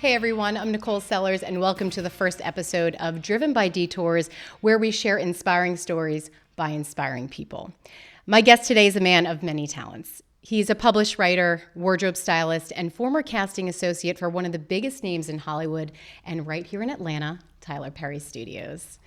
Hey everyone, I'm Nicole Sellars, and welcome to the first episode of Driven by Detours, where we share inspiring stories by inspiring people. My guest today is a man of many talents. He's a published writer, wardrobe stylist, and former casting associate for one of the biggest names in Hollywood and right here in Atlanta, Tyler Perry Studios.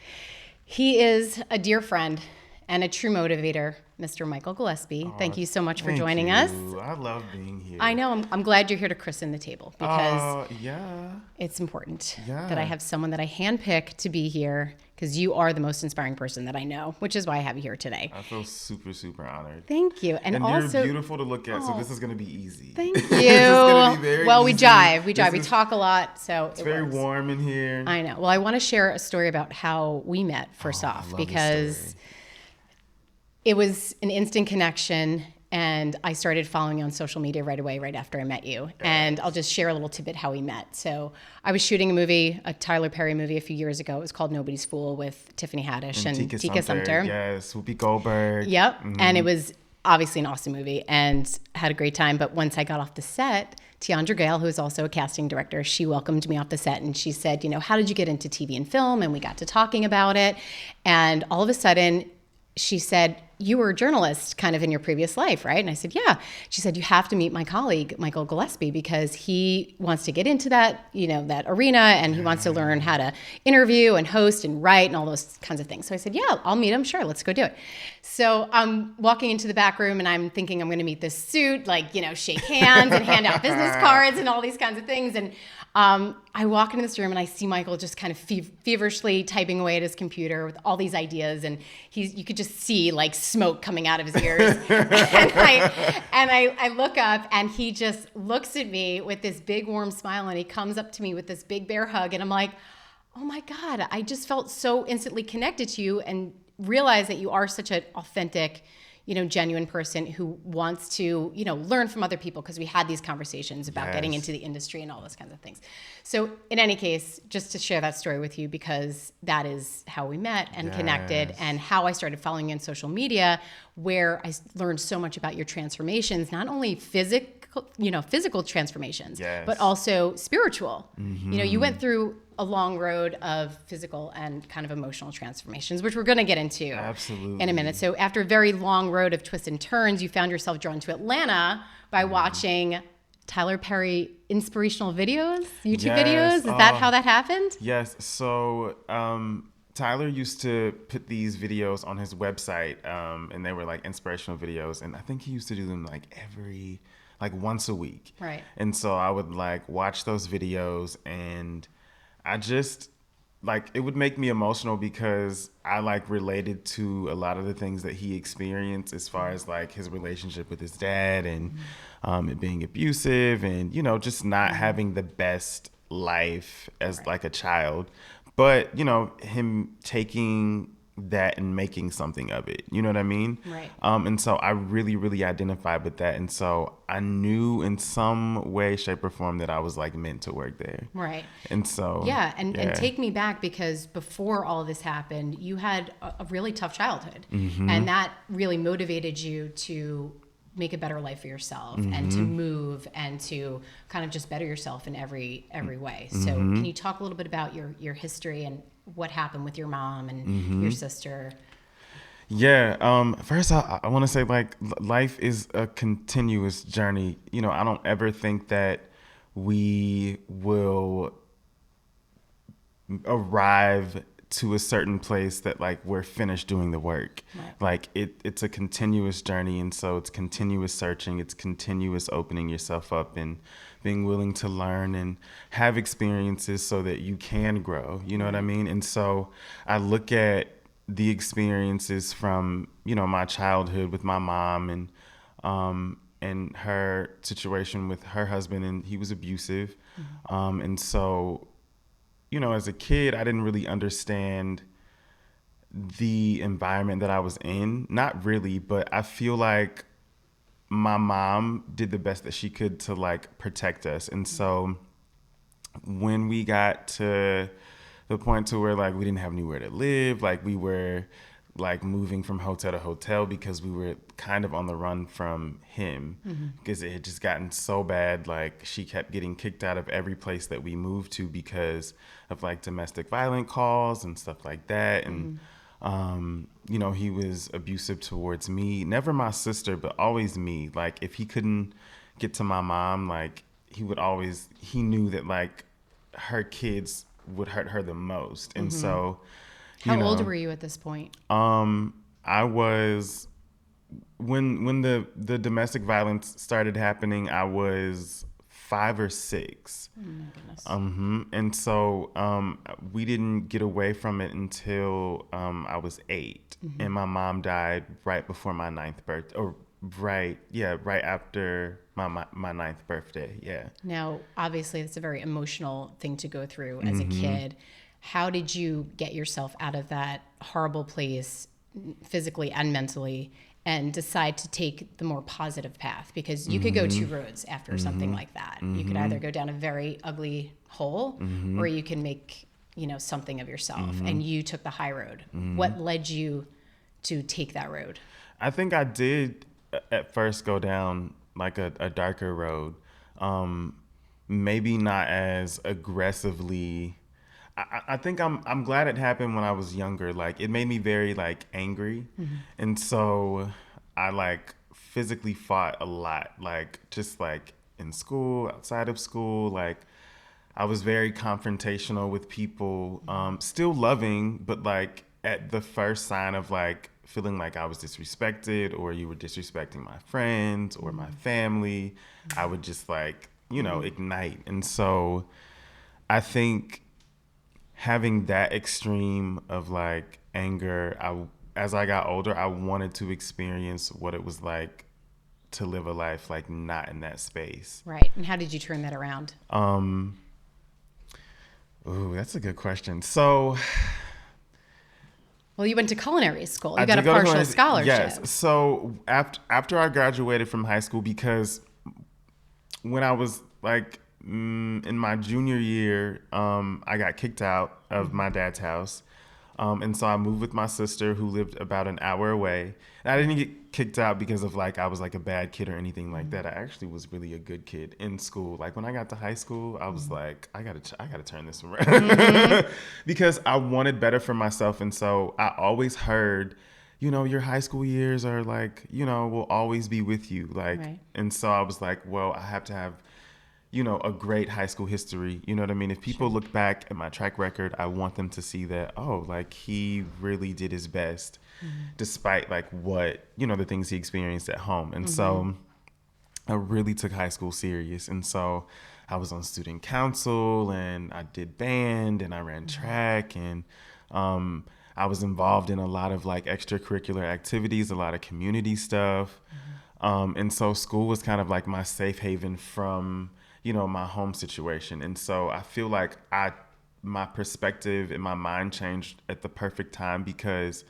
He is a dear friend and a true motivator, Mr. Michael Gillespie. Thank you so much for joining us. I love being here. I know. I'm glad you're here to christen the table because yeah. it's important Yeah. that I have someone that I handpick to be here because you are the most inspiring person that I know, which is why I have you here today. I feel super, super honored. Thank you. And also, you're beautiful to look at, so this is going to be easy. Thank you. This is going to be very well, easy. We jive. We talk a lot, so it's very works. warm in here. I know. Well, I want to share a story about how we met first off, I love because this story. it was an instant connection, and I started following you on social media right away, right after I met you. Yes. And I'll just share a little tidbit how we met. So I was shooting a Tyler Perry movie a few years ago. It was called Nobody's Fool with Tiffany Haddish and Tika Sumpter. Yes, Whoopi Goldberg. Yep. Mm-hmm. And it was obviously an awesome movie and had a great time. But once I got off the set, Tiandra Gale, who is also a casting director, she welcomed me off the set and she said, how did you get into TV and film? And we got to talking about it. And all of a sudden, she said, you were a journalist kind of in your previous life, right? And I said, yeah. She said, you have to meet my colleague, Michael Gillespie, because he wants to get into that, that arena, and he wants to learn how to interview and host and write and all those kinds of things. So I said, yeah, I'll meet him. Sure, let's go do it. So I'm walking into the back room and I'm thinking I'm going to meet this suit, shake hands and hand out business cards and all these kinds of things. And I walk into this room and I see Michael just kind of feverishly typing away at his computer with all these ideas, and you could just see smoke coming out of his ears. and I look up and he just looks at me with this big warm smile, and he comes up to me with this big bear hug, and I'm like, oh my God, I just felt so instantly connected to you and realized that you are such an authentic, genuine person who wants to, learn from other people, because we had these conversations about getting into the industry and all those kinds of things. So in any case, just to share that story with you, because that is how we met and connected, and how I started following you on social media, where I learned so much about your transformations, not only physical transformations, but also spiritual. Mm-hmm. You went through a long road of physical and kind of emotional transformations, which we're going to get into in a minute. So after a very long road of twists and turns, you found yourself drawn to Atlanta by watching Tyler Perry inspirational videos, YouTube videos. Is that how that happened? Yes. So Tyler used to put these videos on his website, and they were inspirational videos. And I think he used to do them once a week. Right. And so I would watch those videos, and I just it would make me emotional because I related to a lot of the things that he experienced, as far as his relationship with his dad, and it being abusive, and just not having the best life as a child, but him taking that and making something of it, you know what I mean? Right. And so I really, really identified with that, and so I knew in some way, shape, or form that I was meant to work there. Right. And so and take me back, because before all this happened, you had a really tough childhood, and that really motivated you to make a better life for yourself, and to move, and to kind of just better yourself in every way. So can you talk a little bit about your history and what happened with your mom and your sister? Yeah. First, I want to say life is a continuous journey. I don't ever think that we will arrive to a certain place that we're finished doing the work. Right. It's a continuous journey, and so it's continuous searching, it's continuous opening yourself up and being willing to learn and have experiences so that you can grow, you know what I mean? And so I look at the experiences from, my childhood with my mom, and her situation with her husband, and he was abusive. And so, as a kid, I didn't really understand the environment that I was in. Not really, but I feel like my mom did the best that she could to protect us. And so when we got to the point to where we didn't have anywhere to live, we were like moving from hotel to hotel because we were kind of on the run from him because it had just gotten so bad. Like she kept getting kicked out of every place that we moved to because of like domestic violent calls and stuff like that. And, you know, he was abusive towards me, never my sister, but always me. Like if he couldn't get to my mom, like he knew that like her kids would hurt her the most. And so, How old were you at this point? I was when the domestic violence started happening, I was 5 or 6. Oh my goodness. And so we didn't get away from it until I was 8, and my mom died right before my 9th birthday, or right after my 9th birthday. Yeah. Now, obviously, it's a very emotional thing to go through as a kid. How did you get yourself out of that horrible place physically and mentally and decide to take the more positive path? Because you could go 2 roads after something like that. You could either go down a very ugly hole or you can make, you know, something of yourself. And you took the high road. What led you to take that road? I think I did at first go down like a darker road. Maybe not as aggressively. I think I'm glad it happened when I was younger. Like it made me very like angry. And so I like physically fought a lot, like just like in school, outside of school. Like I was very confrontational with people, still loving, but like at the first sign of like feeling like I was disrespected or you were disrespecting my friends or my family, I would just like, you know, ignite. And so I think having that extreme of like anger, as I got older, I wanted to experience what it was like to live a life like not in that space. Right. And how did you turn that around? Ooh, that's a good question. So, well, you went to culinary school. You I got a did go to partial culinary- scholarship. Yes. So after I graduated from high school, because when I was like in my junior year, I got kicked out of my dad's house. And so I moved with my sister who lived about an hour away. And I didn't get kicked out because of like I was like a bad kid or anything like that. I actually was really a good kid in school. Like when I got to high school, I was like, I gotta turn this around because I wanted better for myself. And so I always heard, you know, your high school years are like, you know, will always be with you. Like, Right. And so I was like, well, I have to have, you know, a great high school history. You know what I mean? If people look back at my track record, I want them to see that, oh, like he really did his best despite like what, you know, the things he experienced at home. And so I really took high school serious. And so I was on student council and I did band and I ran track and I was involved in a lot of like extracurricular activities, a lot of community stuff. And so school was kind of like my safe haven from, you know, my home situation. And so I feel like my perspective and my mind changed at the perfect time because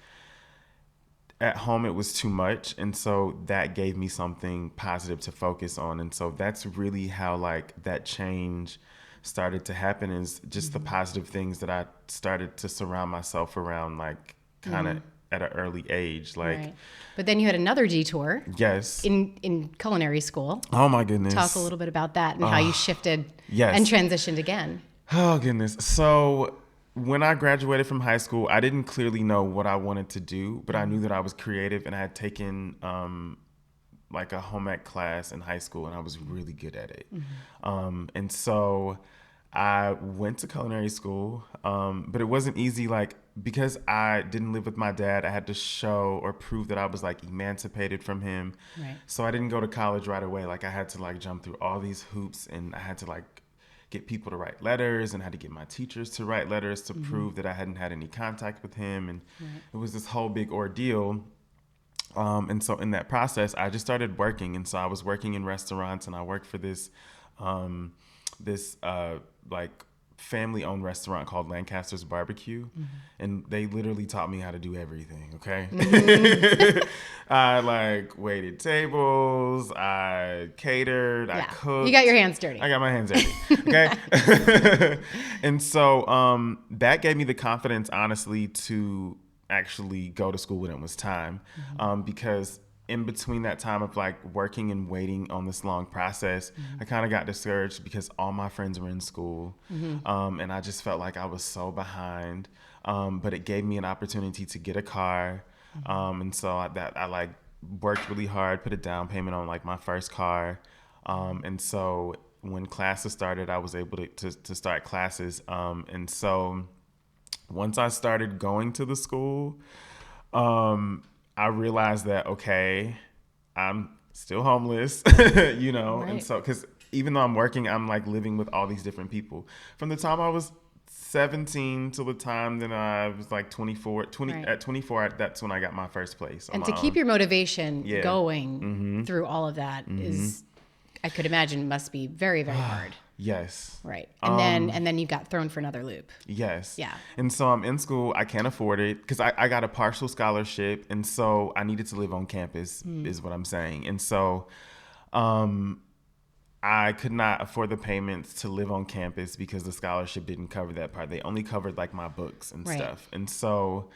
at home it was too much. And so that gave me something positive to focus on. And so that's really how like that change started to happen, is just the positive things that I started to surround myself around, like kind of at an early age. Like, Right. But then you had another detour yes. in culinary school. Oh my goodness. Talk a little bit about that and how you shifted yes. and transitioned again. Oh goodness. So when I graduated from high school, I didn't clearly know what I wanted to do, but I knew that I was creative, and I had taken like a home ec class in high school, and I was really good at it. And so I went to culinary school, but it wasn't easy, like, because I didn't live with my dad. I had to show or prove that I was like emancipated from him. Right. So I didn't go to college right away. Like I had to like jump through all these hoops, and I had to like get people to write letters, and had to get my teachers to write letters to prove that I hadn't had any contact with him. And it was this whole big ordeal. And so in that process, I just started working. And so I was working in restaurants, and I worked for this like family-owned restaurant called Lancaster's Barbecue. And they literally taught me how to do everything, okay? I like waited tables, I catered, I cooked. You got your hands dirty. I got my hands dirty, okay? And so that gave me the confidence, honestly, to actually go to school when it was time. Because in between that time of like working and waiting on this long process, I kind of got discouraged because all my friends were in school. And I just felt like I was so behind. But it gave me an opportunity to get a car. And so I like worked really hard, put a down payment on like my first car. And so when classes started, I was able to start classes. And so once I started going to the school, I realized that, okay, I'm still homeless, you know? Right. And so, because even though I'm working, I'm like living with all these different people. From the time I was 17 till the time that I was like 24, Right. at 24, that's when I got my first place. And to keep your motivation Yeah. going through all of that is, I could imagine, must be very, very hard. Yes. Right. And then you got thrown for another loop. Yes. Yeah. And so I'm in school. I can't afford it because I got a partial scholarship. And so I needed to live on campus is what I'm saying. And so I could not afford the payments to live on campus because the scholarship didn't cover that part. They only covered like my books and Right. stuff. And so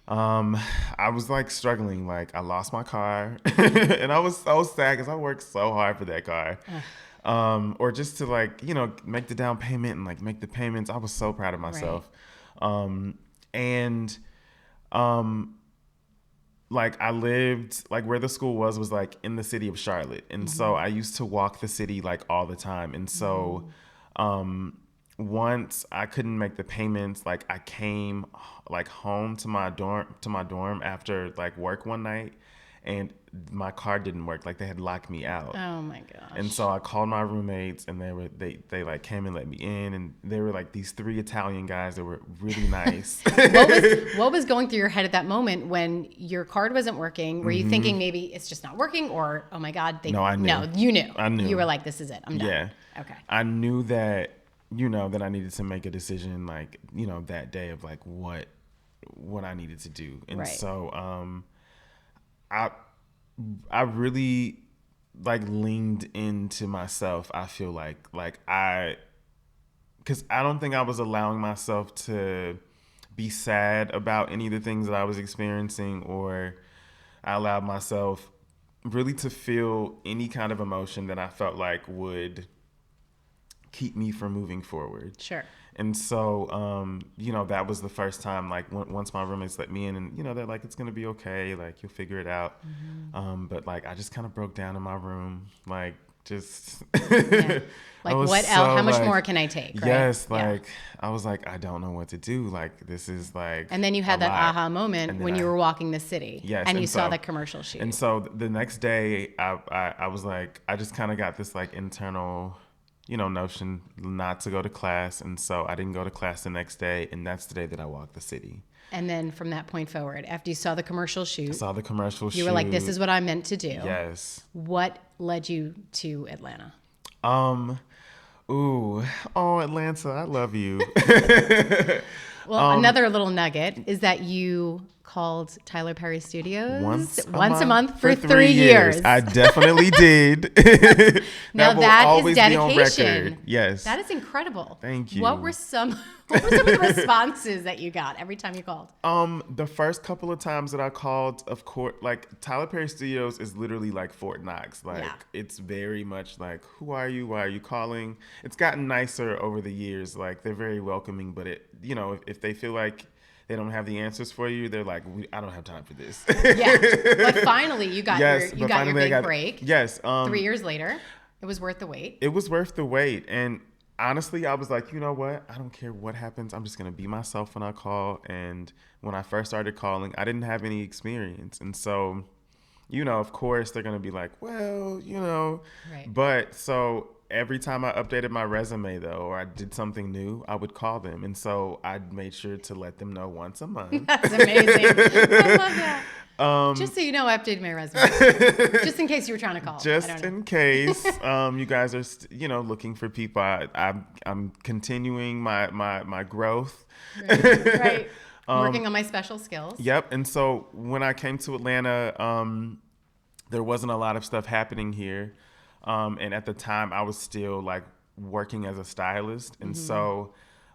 I was like struggling. Like I lost my car and I was so sad because I worked so hard for that car. Or just to like, you know, make the down payment and like make the payments. I was so proud of myself. Like I lived like where the school was like in the city of Charlotte. And so I used to walk the city like all the time. And so once I couldn't make the payments, like I came like home to my dorm after like work one night, and my car didn't work. Like they had locked me out. Oh my gosh. And so I called my roommates, and they like came and let me in, and they were like these 3 Italian guys that were really nice. What was going through your head at that moment when your card wasn't working? Were you thinking maybe it's just not working, or oh my God, No, I knew. No, you knew. I knew. You were like, this is it. I'm done. Yeah. Okay. I knew that, you know, that I needed to make a decision, like, you know, that day of like what I needed to do. And Right. so I really like leaned into myself. I feel like because I don't think I was allowing myself to be sad about any of the things that I was experiencing, or I allowed myself really to feel any kind of emotion that I felt like would keep me from moving forward. Sure. And so, you know, that was the first time, like, once my roommates let me in, and, you know, they're like, it's going to be okay. Like, you'll figure it out. But, like, I just kind of broke down in my room. Like, just... Yeah. Like, what else? How much more can I take? Right? Yes. Like, Yeah. I was like, I don't know what to do. Like, this is, like... And then you had that lot. aha moment when you were walking the city. Yes. And you saw so, the commercial shoot. And so the next day, I was like, I just kind of got this, like, internal... you know, notion not to go to class. And so I didn't go to class the next day. And that's the day that I walked the city. And then from that point forward, after you saw the commercial shoot, You were like, this is what I'm meant to do. Yes. What led you to Atlanta? Atlanta, I love you. Well, another little nugget is that you called Tyler Perry Studios once a month for 3 years. I definitely did. Now that is dedication. Be on record. Yes. That is incredible. Thank you. What were some of the responses that you got every time you called? The first couple of times that I called, of course, like Tyler Perry Studios is literally like Fort Knox. Like It's very much like, who are you? Why are you calling? It's gotten nicer over the years. Like they're very welcoming, but it, you know, if they feel like they don't have the answers for you, they're like, I don't have time for this. Yeah. But finally you got your big break. Yes. 3 years later, it was worth the wait. It was worth the wait. And honestly, I was like, you know what? I don't care what happens. I'm just going to be myself when I call. And when I first started calling, I didn't have any experience. And so, you know, of course, they're going to be like, well, you know. Right. But so every time I updated my resume, though, or I did something new, I would call them. And so I made sure to let them know once a month. That's amazing. I love that. Just so you know, I updated my resume. Just in case you were trying to call. Just in case you guys are, looking for people. I'm continuing my growth. Right. Working on my special skills. Yep. And so when I came to Atlanta, there wasn't a lot of stuff happening here. And at the time, I was still like working as a stylist. And so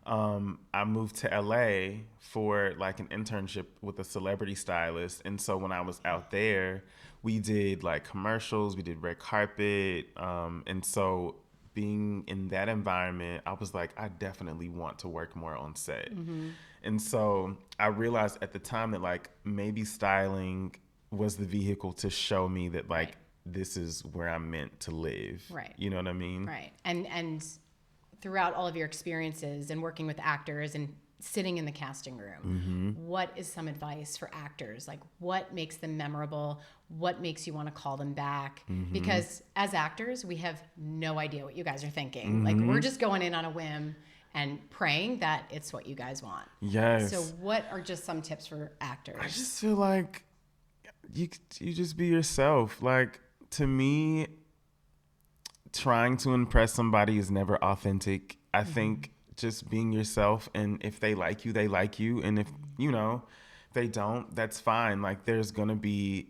I moved to LA for like an internship with a celebrity stylist. And so when I was out there, we did like commercials, we did red carpet. And so being in that environment, I was like, I definitely want to work more on set. Mm-hmm. And so I realized at the time that like maybe styling was the vehicle to show me that like, this is where I'm meant to live. Right. You know what I mean? Right. And throughout all of your experiences and working with actors and sitting in the casting room, what is some advice for actors? Like, what makes them memorable? What makes you want to call them back? Because as actors, we have no idea what you guys are thinking. Like, we're just going in on a whim and praying that it's what you guys want. Yes. So what are just some tips for actors? I just feel like you just be yourself. Like, to me, trying to impress somebody is never authentic. I think just being yourself, and if they like you, they like you. And if, you know, they don't, that's fine. Like, there's going to be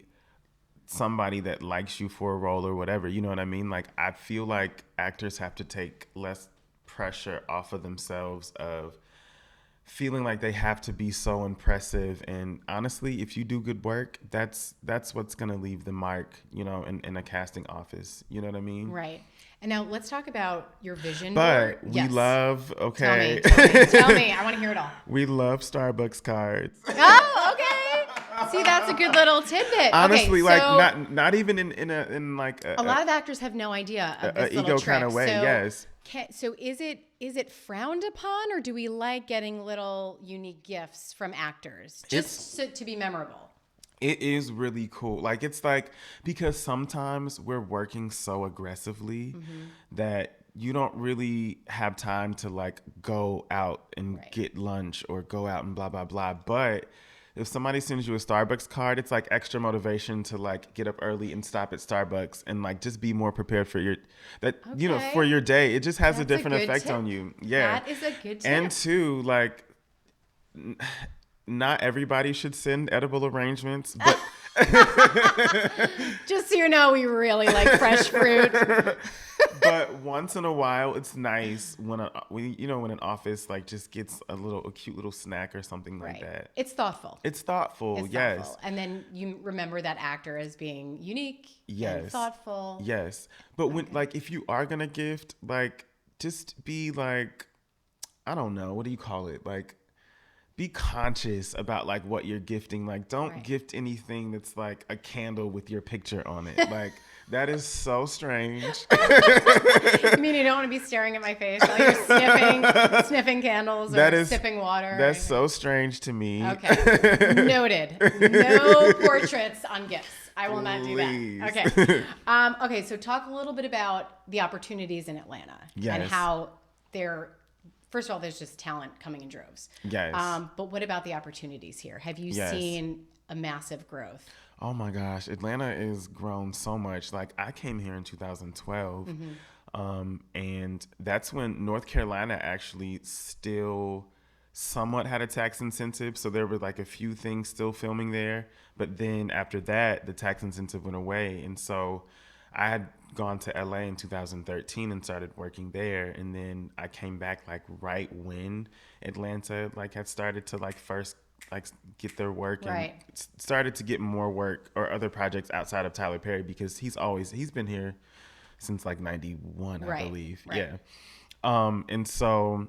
somebody that likes you for a role or whatever. You know what I mean? Like, I feel like actors have to take less pressure off of themselves of feeling like they have to be so impressive. And honestly, if you do good work, that's what's going to leave the mark, you know, in a casting office. You know what I mean? Right. And now let's talk about your vision board. But we love, okay. Tell me. I want to hear it all. We love Starbucks cards. Oh, okay. See, that's a good little tidbit. Honestly, okay, like not even in like a lot of actors have no idea of this little ego trick. kind of way. So, yes. So is it frowned upon, or do we like getting little unique gifts from actors just to be memorable? It is really cool. Like, it's like, because sometimes we're working so aggressively that you don't really have time to like go out and get lunch or go out and blah, blah, blah. But if somebody sends you a Starbucks card, it's like extra motivation to like get up early and stop at Starbucks and like just be more prepared for you know, for your day. It just has a different effect on you. Yeah. That is a good tip. And two, like, not everybody should send edible arrangements, but just so you know, we really like fresh fruit. But once in a while, it's nice when an office like just gets a cute little snack or something like that. It's thoughtful. It's thoughtful. Yes. Thoughtful. And then you remember that actor as being unique. Yes. And thoughtful. Yes. But when like if you are gonna gift, like just be like, I don't know, what do you call it? Like, be conscious about like what you're gifting. Like, don't gift anything that's like a candle with your picture on it. Like, that is so strange. You mean you don't want to be staring at my face while you're sniffing candles or sipping water? That's so strange to me. Okay. Noted. No portraits on gifts. I will not do that. Okay. Okay. So talk a little bit about the opportunities in Atlanta and how they're. First of all, there's just talent coming in droves. Yes. But what about the opportunities here? Have you seen a massive growth? Oh my gosh, Atlanta has grown so much. Like, I came here in 2012, and that's when North Carolina actually still somewhat had a tax incentive. So there were like a few things still filming there. But then after that, the tax incentive went away. And so I had gone to LA in 2013 and started working there, and then I came back like right when Atlanta like had started to like first like get their work and started to get more work or other projects outside of Tyler Perry, because he's been here since like 91, I believe. Yeah. And so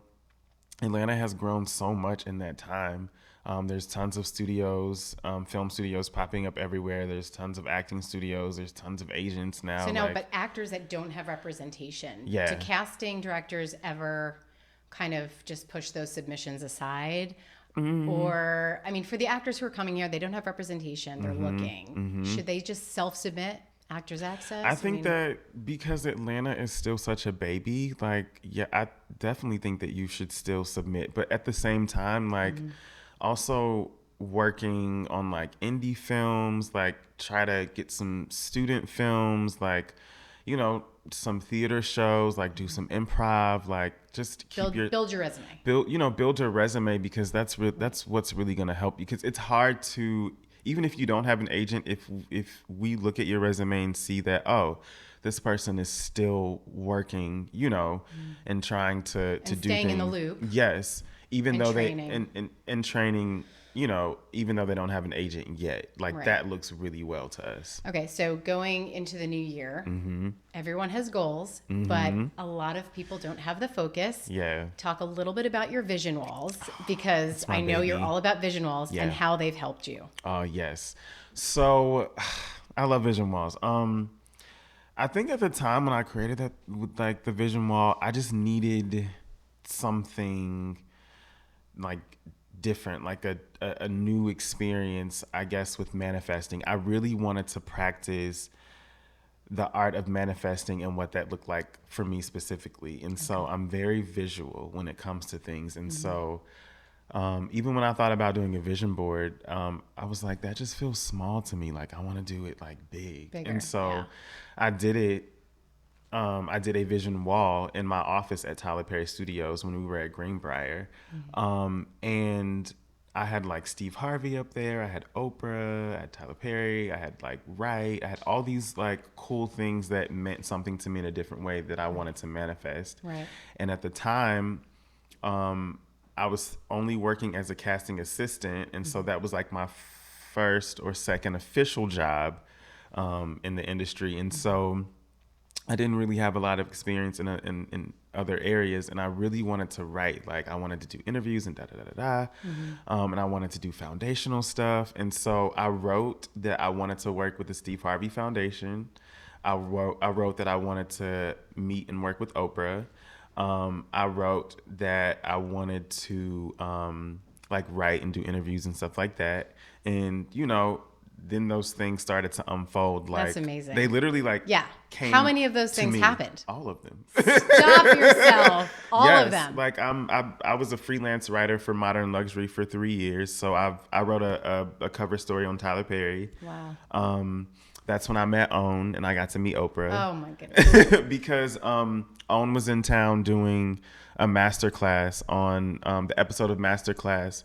Atlanta has grown so much in that time. There's tons of studios, film studios popping up everywhere. There's tons of acting studios. There's tons of agents now. So no, but actors that don't have representation. Yeah. Do casting directors ever kind of just push those submissions aside? Or, I mean, for the actors who are coming here, they don't have representation. They're looking. Should they just self-submit Actors Access? I think that because Atlanta is still such a baby, like, yeah, I definitely think that you should still submit. But at the same time, like, also working on like indie films, like try to get some student films, like, you know, some theater shows, like do some improv, like just build your resume. Build your resume, because that's what's really going to help you. Because it's hard to, even if you don't have an agent, if we look at your resume and see that, oh, this person is still working, and trying to do staying things. in the loop. Yes. Even And though training. they in training, even though they don't have an agent yet, like Right. that looks really well to us. Okay, so going into the new year, everyone has goals, but a lot of people don't have the focus. Yeah. Talk a little bit about your vision walls, because my I know you're baby. all about vision walls Yeah. and how they've helped you. Oh, yes. So I love vision walls. I think at the time when I created that with like the vision wall, I just needed something like different, like a new experience, I guess, with manifesting. I really wanted to practice the art of manifesting and what that looked like for me specifically. And so I'm very visual when it comes to things. And so even when I thought about doing a vision board, I was like, that just feels small to me. Like I want to do it like big. Bigger, And so yeah. I did it. I did a vision wall in my office at Tyler Perry Studios when we were at Greenbrier. And I had like Steve Harvey up there. I had Oprah, I had Tyler Perry, I had like Wright. I had all these like cool things that meant something to me in a different way that I wanted to manifest. Right. And at the time, I was only working as a casting assistant. And so that was like my first or second official job in the industry. And so I didn't really have a lot of experience in other areas, and I really wanted to write. Like I wanted to do interviews and and I wanted to do foundational stuff. And so I wrote that I wanted to work with the Steve Harvey Foundation. I wrote that I wanted to meet and work with Oprah. I wrote that I wanted to like write and do interviews and stuff like that. And then those things started to unfold. Like That's amazing. They literally like came. How many of those to things me. happened? All of them. Stop yourself. All of them. Like I was a freelance writer for Modern Luxury for 3 years. So I wrote a cover story on Tyler Perry. Wow. That's when I met Own and I got to meet Oprah. Oh my goodness. Because Own was in town doing a masterclass on the episode of Masterclass.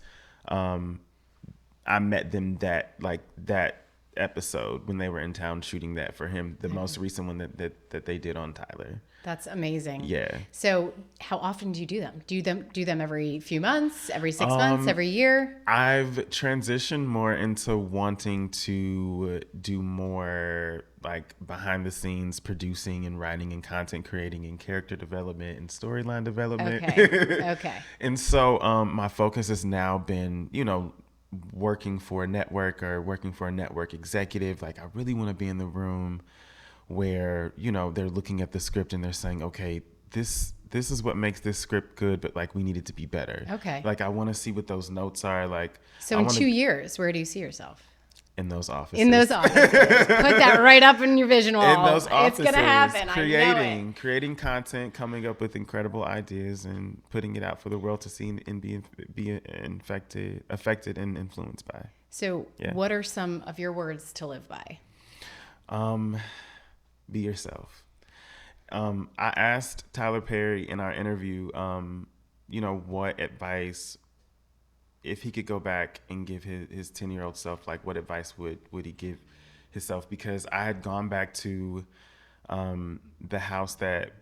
I met them that episode when they were in town shooting that for him, the most recent one that they did on Tyler. That's amazing. Yeah. So how often do you do them? Do them every few months, every 6 months, every year? I've transitioned more into wanting to do more like behind the scenes producing and writing and content creating and character development and storyline development. Okay. And so my focus has now been, working for a network or working for a network executive. Like I really want to be in the room where, they're looking at the script and they're saying, okay, this is what makes this script good, but like we need it to be better. Okay. Like I want to see what those notes are like. So in 2 years, where do you see yourself? In those offices. In those offices. Put that right up in your vision wall. In those offices. It's going to happen. Creating content, coming up with incredible ideas and putting it out for the world to see and be affected and influenced by. So what are some of your words to live by? Be yourself. I asked Tyler Perry in our interview, what advice, if he could go back and give his 10-year-old self, like what advice would he give himself? Because I had gone back to the house that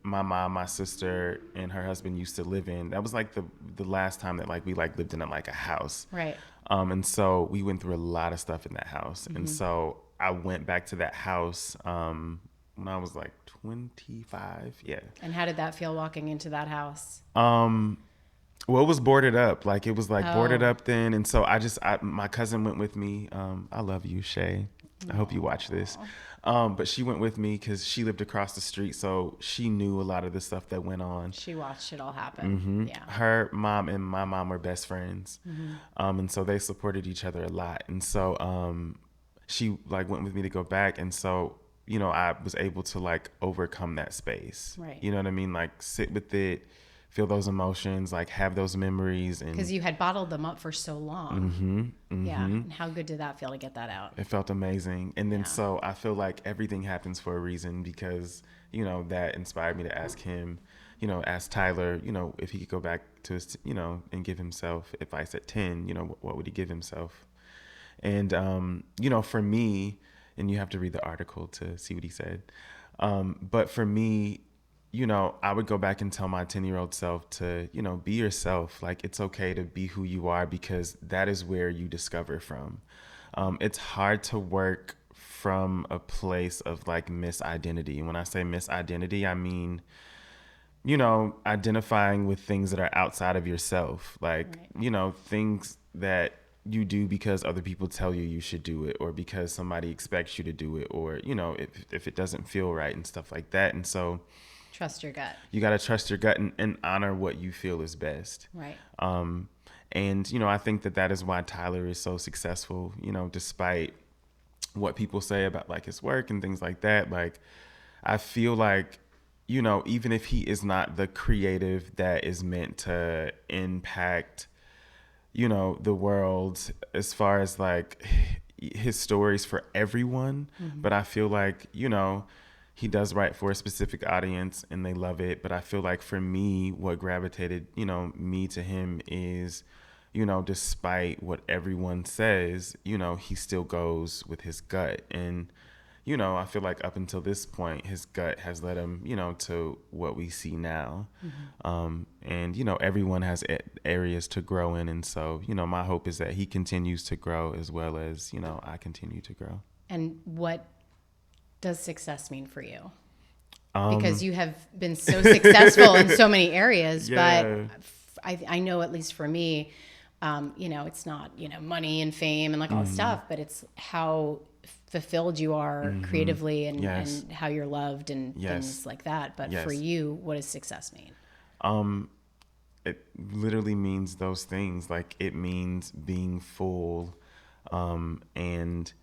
my mom, my sister, and her husband used to live in. That was like the last time that like we like lived in like a house. Right. And so we went through a lot of stuff in that house. And so I went back to that house when I was like 25. Yeah. And how did that feel walking into that house? Well, it was boarded up. Like it was like boarded up then. And so my cousin went with me. I love you, Shay. I hope you watch this. But she went with me because she lived across the street. So she knew a lot of the stuff that went on. She watched it all happen. Yeah. Her mom and my mom were best friends. And so they supported each other a lot. And so she like went with me to go back. And so, I was able to like overcome that space. Right. You know what I mean? Like sit with it. Feel those emotions, like have those memories. Because you had bottled them up for so long. Yeah. And how good did that feel to get that out? It felt amazing. And then so I feel like everything happens for a reason because, that inspired me to ask him, ask Tyler, if he could go back to his, and give himself advice at 10, what would he give himself? And, for me, and you have to read the article to see what he said. But for me, you know, I would go back and tell my 10-year-old self to, you know, be yourself. Like, it's okay to be who you are, because that is where you discover from. It's hard to work from a place of like misidentity. And when I say misidentity, I mean, you know, identifying with things that are outside of yourself, like, you know, things that you do because other people tell you should do it, or because somebody expects you to do it, or, you know, if it doesn't feel right and stuff like that. And so trust your gut. You got to trust your gut and honor what you feel is best. Right. And, you know, I think that is why Tyler is so successful, you know, despite what people say about like his work and things like that. Like, I feel like, you know, even if he is not the creative that is meant to impact, you know, the world as far as like his stories for everyone, but I feel like, you know, he does write for a specific audience and they love it. But I feel like for me, what gravitated, you know, me to him is, you know, despite what everyone says, you know, he still goes with his gut. And, you know, I feel like up until this point, his gut has led him, you know, to what we see now. And, you know, everyone has areas to grow in. And so, you know, my hope is that he continues to grow as well as, you know, I continue to grow. And what does success mean for you? Because you have been so successful in so many areas, but I know, at least for me, you know, it's not, you know, money and fame and like all this stuff, but it's how fulfilled you are creatively and how you're loved and things like that. But for you, what does success mean? It literally means those things. Like, it means being full. And,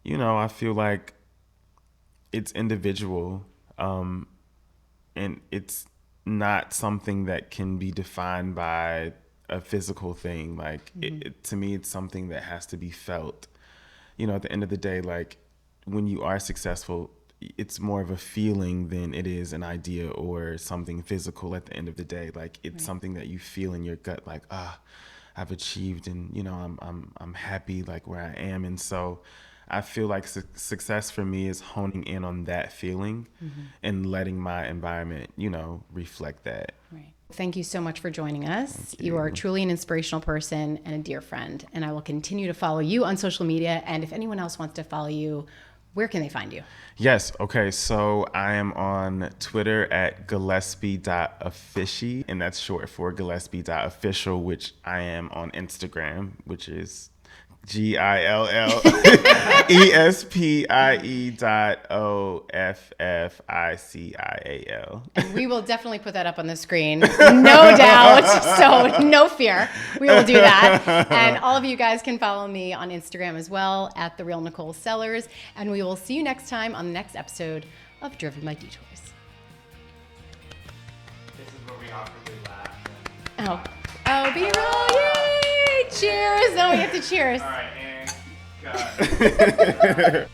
you know, I feel like it's individual. And it's not something that can be defined by a physical thing. Like, to me, it's something that has to be felt. You know, at the end of the day, like, when you are successful, it's more of a feeling than it is an idea or something physical at the end of the day. Like, it's something that you feel in your gut, like, I've achieved, and, you know, I'm happy, like, where I am. And so I feel like success for me is honing in on that feeling and letting my environment, you know, reflect that. Right. Thank you so much for joining us. You are truly an inspirational person and a dear friend, and I will continue to follow you on social media. And if anyone else wants to follow you, where can they find you? Yes. Okay. So I am on Twitter at Gillespie.official, and that's short for Gillespie.official, which I am on Instagram, which is GILLESPIE.OFFICIAL. And we will definitely put that up on the screen, no doubt. So no fear, we will do that. And all of you guys can follow me on Instagram as well at The Real Nicole Sellars. And we will see you next time on the next episode of Driven by Detours. This is where we awkwardly laugh. Oh, be real! Yay! Cheers! No, we have to cheers. All right, and got